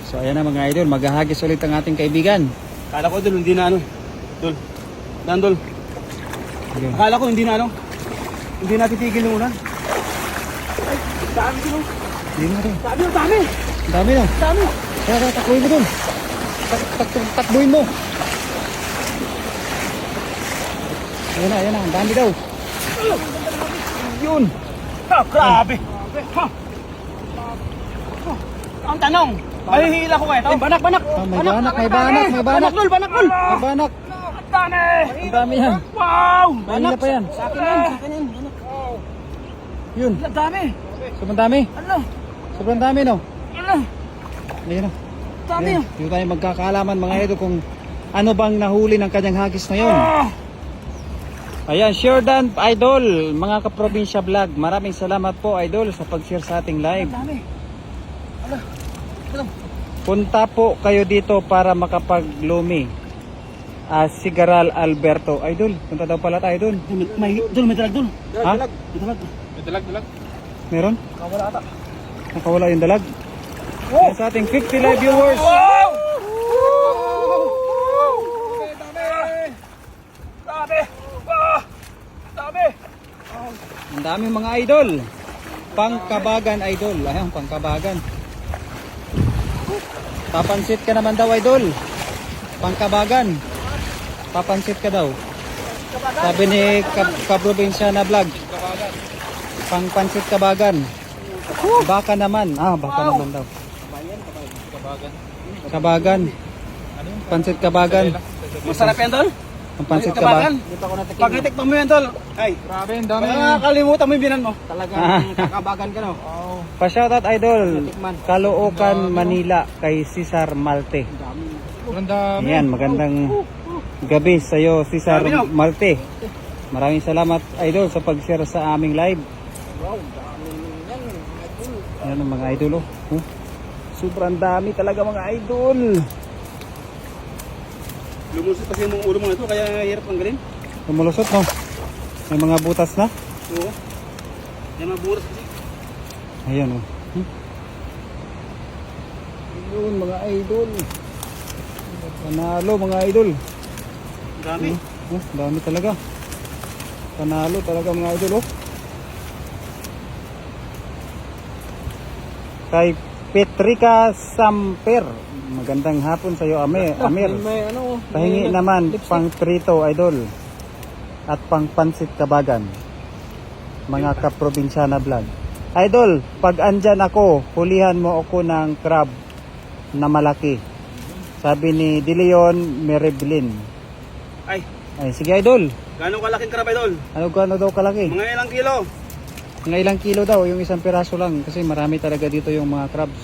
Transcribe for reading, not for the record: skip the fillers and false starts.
So ayan na mga idol, maghahagis ulit ang ating kaibigan. Akala ko dul, hindi na ano. Dul. Dol. Ayun. Akala ko hindi na ano. Hindi na titigil ng ulan. Ay, dami dun. Hindi na rin. Dami, dami. Ang dami na. Dami. Kaya takbuhin mo dun. Takbuhin mo. Ayan na, ang dami daw. Yun. Ha, grabe. Ha. Ang tanong, mahihila ko kayo ito? Banak. May banak. Banak, Dol. May banak. Ang dami. Ang dami yan. Wow. Mahila pa yan. Sa akin yan. Yun. Ang dami. Sobrang dami. Ano? Sobrang dami no. Ano? Ayan na. Dami. Ayan. Dito tayo magkakaalaman mga idol kung ano bang nahuli ng kanyang hagis ngayon. Ayan, Sheridan Idol, mga kaprobinsya vlog. Maraming salamat po Idol sa pag-share sa ating live. Ang dami. Ano? Punta po kayo dito para makapaglumi. Sigaral Alberto. Idol, punta daw pala tayo dun. May dalag, Dol. Ha? May dalag. Meron? Kawala ata. Nakawala yung dalag. Ayan sa ating 50 live viewers. Wow! Dami! Ang dami mga idol. Pangkabagan idol. Ayan, pangkabagan. Papansit ka naman daw idol. Pangkabagan. Papansit ka daw. Sabi ni Kaprobinsya na vlog. Pangpansit kabagan. Baka naman. Baka naman daw. Kabagan. Pansit kabagan. Masarap yan, Dol? Ang pansit kabagan. Pag itikman mo yan, Dol. Ay, Grabe, ang dami. kalimutan mo yung binan mo. Talagang kakabagan ka, no? Pa-shoutout idol. Caloocan, Manila kay Cesar Malte. Ayan, magandang gabi sa iyo Cesar Malte. Maraming salamat idol sa pag-share sa aming live. Ayan ang mga idol oh. Sobrang dami talaga mga idol. Lumusot kasi yung ulo mo na ito, kaya hirap tanggalin. Lumulusot no. May mga butas na. Oo. Yan mga buras kasi. Ayan oh. Ayun mga idol. Panalo mga idol. Dami. Dami talaga. Panalo talaga mga idol oh. Kay Petrika Samper. Magandang hapon sa iyo Amir. Pahingi naman pang prito idol. At pang pansit kabagan. Mga kaprobinsyana vlog. Idol, pag andyan ako, hulihan mo ako ng crab na malaki. Sabi ni Deleon Mereblin. Ay, Sige idol. gano'ng kalaking karabay, Dol? Ano daw kalaki? Mga ilang kilo? Mga ilang kilo daw, yung isang piraso lang. Kasi marami talaga dito yung mga crabs.